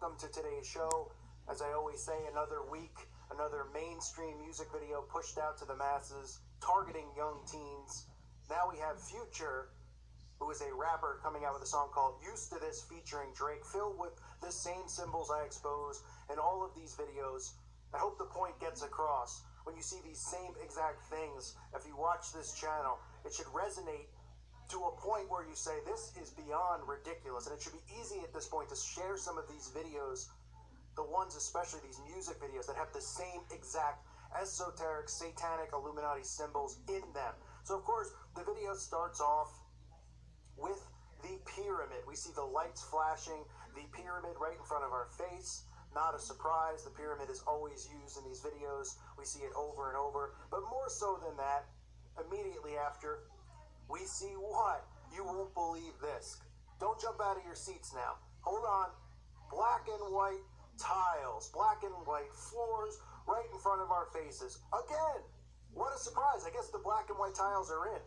welcome to today's show. As I always say, another week, another mainstream music video pushed out to the masses, targeting young teens. Now we have Future, who is a rapper, coming out with a song called Used to This featuring Drake, filled with the same symbols I expose in all of these videos. I hope the point gets across. When you see these same exact things, if you watch this channel, it should resonate to a point where you say, this is beyond ridiculous. And it should be easy at this point to share some of these videos, the ones especially these music videos that have the same exact esoteric, satanic, Illuminati symbols in them. So of course, the video starts off with the pyramid. We see the lights flashing, the pyramid right in front of our face. Not a surprise, the pyramid is always used in these videos. We see it over and over. But more so than that, immediately after, we see what? You won't believe this. Don't jump out of your seats now. Hold on. Black and white tiles, black and white floors right in front of our faces. Again, what a surprise. I guess the black and white tiles are in.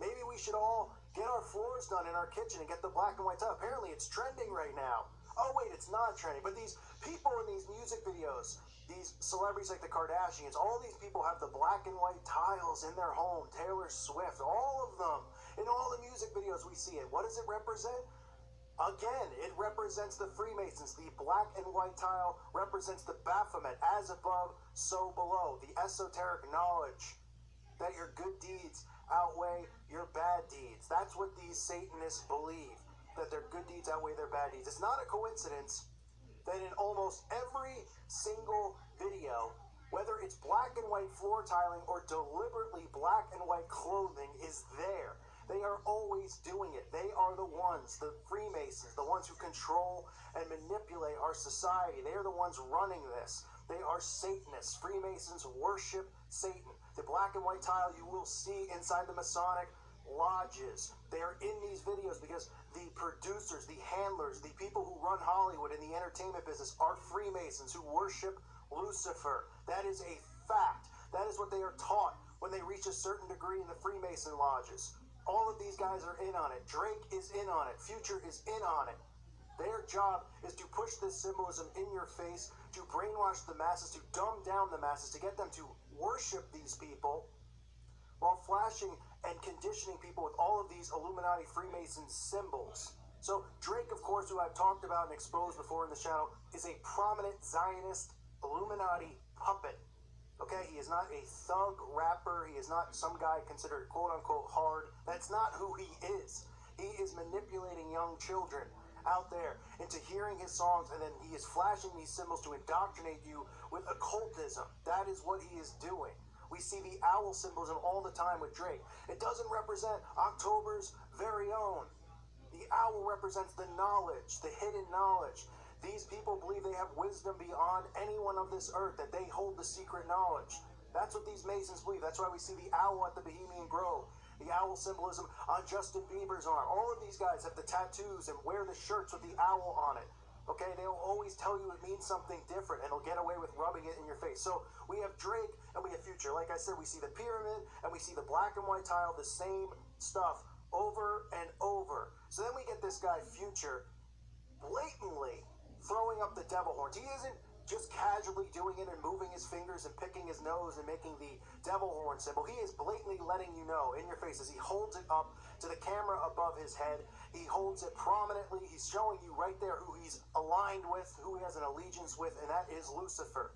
Maybe we should all get our floors done in our kitchen and get the black and white tile. Apparently it's trending right now. Oh wait, it's not trending. But these people in these music videos, these celebrities like the Kardashians, all these people have the black and white tiles in their home. Taylor Swift, all of them. In all the music videos we see it. What does it represent? Again, it represents the Freemasons. The black and white tile represents the Baphomet. As above, so below. The esoteric knowledge that your good deeds outweigh your bad deeds. That's what these Satanists believe, that their good deeds outweigh their bad deeds. It's not a coincidence that in almost every single video, whether it's black and white floor tiling or deliberately black and white clothing is there. They are always doing it. They are the ones, the Freemasons, the ones who control and manipulate our society. They are the ones running this. They are Satanists. Freemasons worship Satan. The black and white tile you will see inside the Masonic lodges. They are in these videos because the producers, the handlers, the people who run Hollywood and the entertainment business are Freemasons who worship Lucifer. That is a fact. That is what they are taught when they reach a certain degree in the Freemason lodges. All of these guys are in on it. Drake is in on it. Future is in on it. Their job is to push this symbolism in your face, to brainwash the masses, to dumb down the masses, to get them to worship these people while flashing and conditioning people with all of these Illuminati Freemason symbols. So Drake, of course, who I've talked about and exposed before in the channel, is a prominent Zionist Illuminati puppet. Okay, he is not a thug rapper. He is not some guy considered quote-unquote hard. That's not who he is. He is manipulating young children out there into hearing his songs, and then he is flashing these symbols to indoctrinate you with occultism. That is what he is doing. We see the owl symbolism all the time with Drake. It doesn't represent October's very own. The owl represents the knowledge, the hidden knowledge. These people believe they have wisdom beyond anyone of this earth, that they hold the secret knowledge. That's what these Masons believe. That's why we see the owl at the Bohemian Grove. The owl symbolism on Justin Bieber's arm. All of these guys have the tattoos and wear the shirts with the owl on it. Okay, they'll always tell you it means something different, and they'll get away with rubbing it in your face. So we have Drake and we have Future. Like I said, we see the pyramid and we see the black and white tile, the same stuff over and over. So then we get this guy Future blatantly throwing up the devil horns. He isn't just casually doing it and moving his fingers and picking his nose and making the devil horn symbol. He is blatantly letting you know in your face as he holds it up to the camera above his head. He holds it prominently. He's showing you right there who he's aligned with, who he has an allegiance with, and that is Lucifer.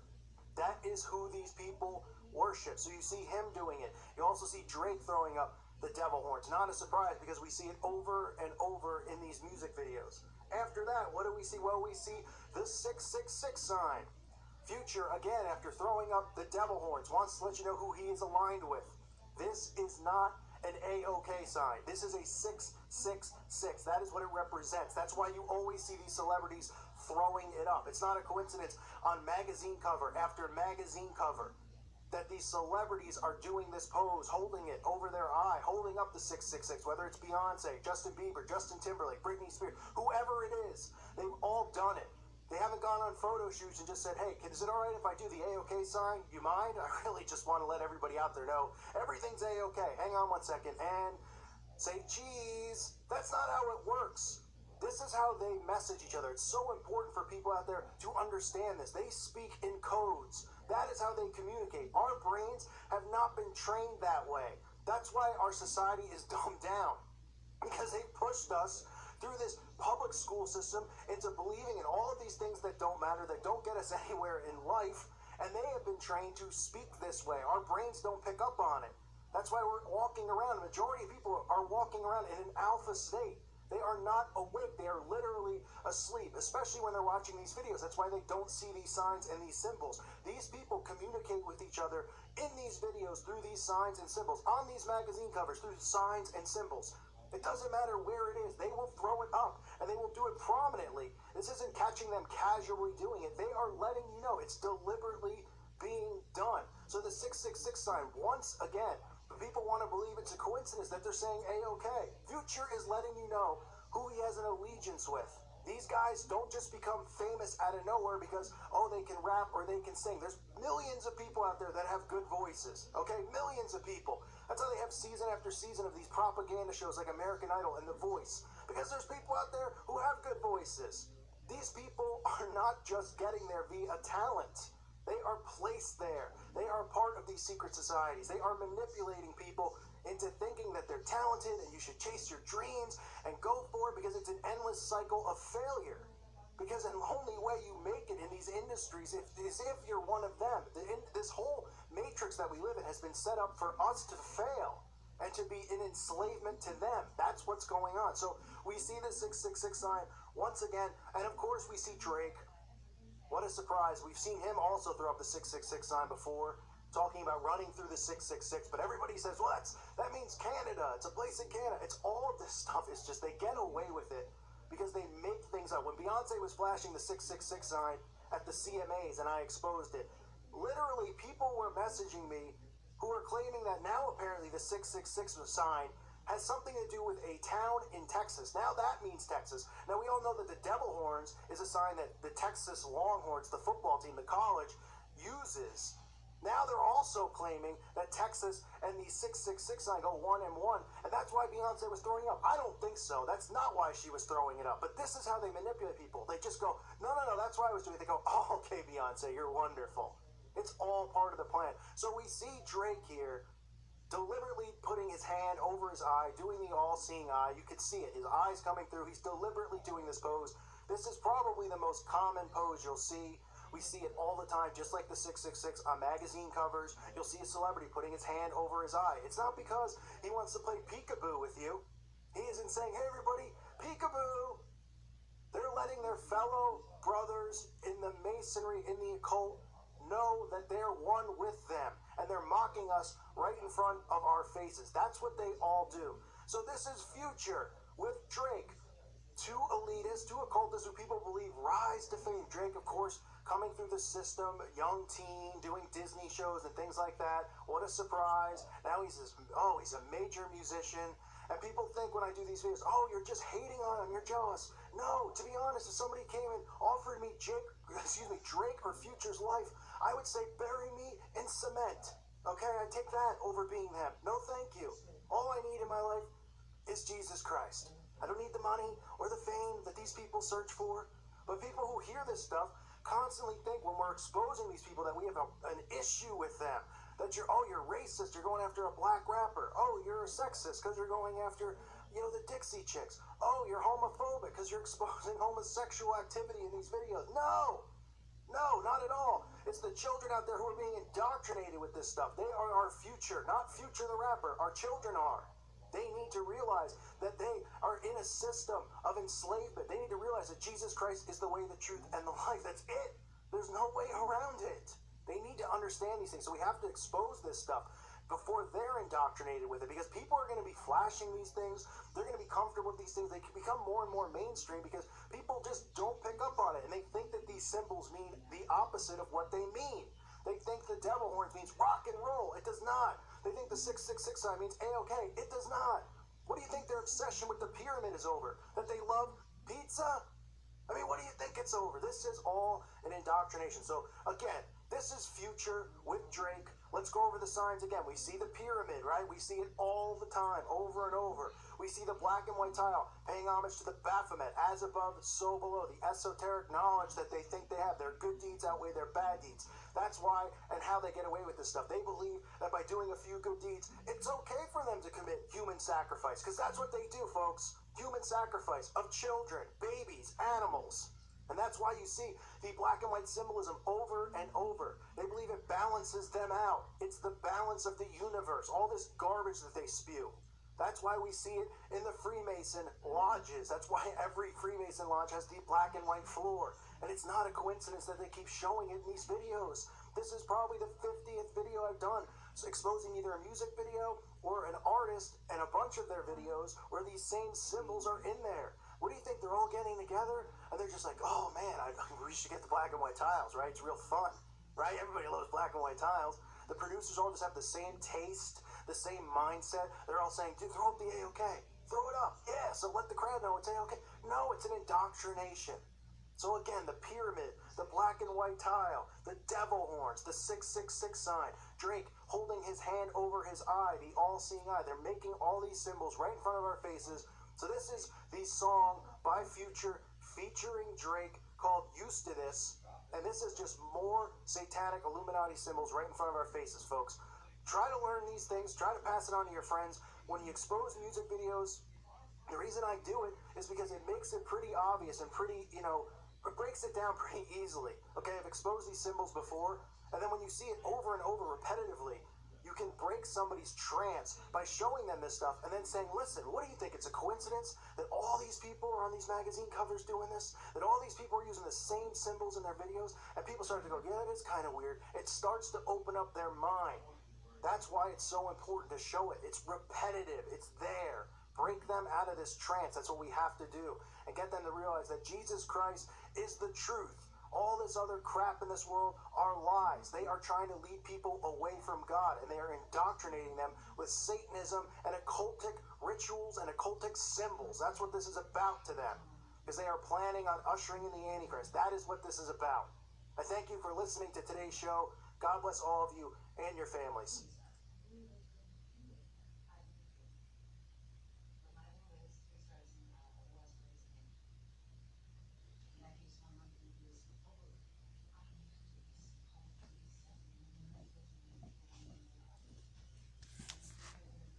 That is who these people worship. So you see him doing it. You also see Drake throwing up the devil horns. Not a surprise because we see it over and over in these music videos. After that, what do we see? Well, we see the 666 sign. Future, again, after throwing up the devil horns, wants to let you know who he is aligned with. This is not an A-OK sign. This is a 666. That is what it represents. That's why you always see these celebrities throwing it up. It's not a coincidence on magazine cover after magazine cover that these celebrities are doing this pose, holding it over their eye, holding up the 666, whether it's Beyonce, Justin Bieber, Justin Timberlake, Britney Spears, whoever it is, they've all done it. They haven't gone on photo shoots and just said, hey, is it all right if I do the A-OK sign? You mind? I really just want to let everybody out there know everything's A-OK. Hang on one second and say cheese. That's not how it works. This is how they message each other. It's so important for people out there to understand this. They speak in codes. That is how they communicate. Our brains have not been trained that way. That's why our society is dumbed down. Because they pushed us through this public school system into believing in all of these things that don't matter, that don't get us anywhere in life. And they have been trained to speak this way. Our brains don't pick up on it. That's why we're walking around. The majority of people are walking around in an alpha state. They are not awake. They are literally asleep, especially when they're watching these videos. That's why they don't see these signs and these symbols. These people communicate with each other in these videos through these signs and symbols, on these magazine covers through signs and symbols. It doesn't matter where it is. They will throw it up, and they will do it prominently. This isn't catching them casually doing it. They are letting you know it's deliberately being done. So the 666 sign, once again, people want to believe it's a coincidence that they're saying A-OK. Future is letting you know who he has an allegiance with. These guys don't just become famous out of nowhere because, oh, they can rap or they can sing. There's millions of people out there that have good voices, okay? Millions of people. That's how they have season after season of these propaganda shows like American Idol and The Voice. Because there's people out there who have good voices. These people are not just getting there via talent. They are placed there. They are part of these secret societies. They are manipulating people into thinking that they're talented and you should chase your dreams and go for it because it's an endless cycle of failure. Because the only way you make it in these industries is if you're one of them. This whole matrix that we live in has been set up for us to fail and to be in enslavement to them. That's what's going on. So we see the 666 sign once again, and of course we see Drake. What a surprise. We've seen him also throw up the 666 sign before, talking about running through the 666, but everybody says, well, that means Canada. It's a place in Canada. It's all of this stuff. It's just they get away with it because they make things up. When Beyonce was flashing the 666 sign at the CMAs and I exposed it, literally people were messaging me who were claiming that now apparently the 666 sign has something to do with a town in Texas. Now that means Texas. Now we all know that the devil horns is a sign that the Texas Longhorns, the football team, the college, uses. Now they're also claiming that Texas and the 666 sign go 1 and 1, and that's why Beyonce was throwing up. I don't think so. That's not why she was throwing it up. But this is how they manipulate people. They just go, no, that's why I was doing it. They go, oh, okay, Beyonce, you're wonderful. It's all part of the plan. So we see Drake here deliberately putting his hand over his eye, doing the all-seeing eye. You could see it. His eye's coming through. He's deliberately doing this pose. This is probably the most common pose you'll see. We see it all the time, just like the 666 on magazine covers. You'll see a celebrity putting his hand over his eye. It's not because he wants to play peekaboo with you. He isn't saying, hey, everybody, peekaboo. They're letting their fellow brothers in the masonry, in the occult, know that they're one with them. And they're mocking us right in front of our faces. That's what they all do. So this is Future with Drake. Two elitists, two occultists who people believe rise to fame. Drake, of course, coming through the system, young teen, doing Disney shows and things like that. What a surprise. Now he's a major musician. And people think when I do these videos, oh, you're just hating on him, you're jealous. No, to be honest, if somebody came and offered me Drake or Future's life, I would say bury me in cement. Okay, I take that over being them. No, thank you. All I need in my life is Jesus Christ. I don't need the money or the fame that these people search for. But people who hear this stuff constantly think when we're exposing these people that we have an issue with them. That you're racist, you're going after a black rapper. Oh, you're a sexist because you're going after, the Dixie Chicks. Oh, you're homophobic because you're exposing homosexual activity in these videos. No, not at all. It's the children out there who are being indoctrinated with this stuff. They are our future, not Future the rapper. Our children are. They need to realize that they are in a system of enslavement. They need to realize that Jesus Christ is the way, the truth, and the life. That's it. There's no way around it. They need to understand these things. So we have to expose this stuff before they're indoctrinated with it, because people are going to be flashing these things. They're going to be comfortable with these things. They can become more and more mainstream because people just don't pick up on it, and they think that these symbols mean the opposite of what they mean. They think the devil horns means rock and roll. It does not. They think the 666 sign means A-OK. It does not. What do you think their obsession with the pyramid is over? That they love pizza? I mean, what do you think it's over? This is all an indoctrination. So, again, this is Future with Drake. Let's go over the signs again. We see the pyramid, right? We see it all the time, over and over. We see the black and white tile paying homage to the Baphomet, as above, so below, the esoteric knowledge that they think they have. Their good deeds outweigh their bad deeds. That's why and how they get away with this stuff. They believe that by doing a few good deeds, it's okay for them to commit human sacrifice, because that's what they do, folks. Human sacrifice of children, babies, animals. And that's why you see the black and white symbolism over and over. They believe it balances them out. It's the balance of the universe, all this garbage that they spew. That's why we see it in the Freemason lodges. That's why every Freemason lodge has the black and white floor. And it's not a coincidence that they keep showing it in these videos. This is probably the 50th video I've done, so exposing either a music video or an artist and a bunch of their videos where these same symbols are in there. What do you think? They're all getting together and they're just like, oh man, we should get the black and white tiles, right? It's real fun, right? Everybody loves black and white tiles. The producers all just have the same taste, the same mindset. They're all saying, dude, throw up the A-OK. Throw it up. Yeah, so let the crowd know it's A-OK. No, it's an indoctrination. So again, the pyramid, the black and white tile, the devil horns, the 666 sign, Drake holding his hand over his eye, the all-seeing eye. They're making all these symbols right in front of our faces. So this is the song by Future featuring Drake called Used to This. And this is just more satanic Illuminati symbols right in front of our faces, folks. Try to learn these things. Try to pass it on to your friends. When you expose music videos, the reason I do it is because it makes it pretty obvious and pretty, it breaks it down pretty easily. Okay, I've exposed these symbols before, and then when you see it over and over repetitively, you can break somebody's trance by showing them this stuff and then saying, listen, what do you think? It's a coincidence that all these people are on these magazine covers doing this? That all these people are using the same symbols in their videos? And people start to go, yeah, that is kind of weird. It starts to open up their mind. That's why it's so important to show it. It's repetitive. It's there. Break them out of this trance. That's what we have to do. And get them to realize that Jesus Christ is the truth. All this other crap in this world are lies. They are trying to lead people away from God, and they are indoctrinating them with Satanism and occultic rituals and occultic symbols. That's what this is about to them, because they are planning on ushering in the Antichrist. That is what this is about. I thank you for listening to today's show. God bless all of you and your families.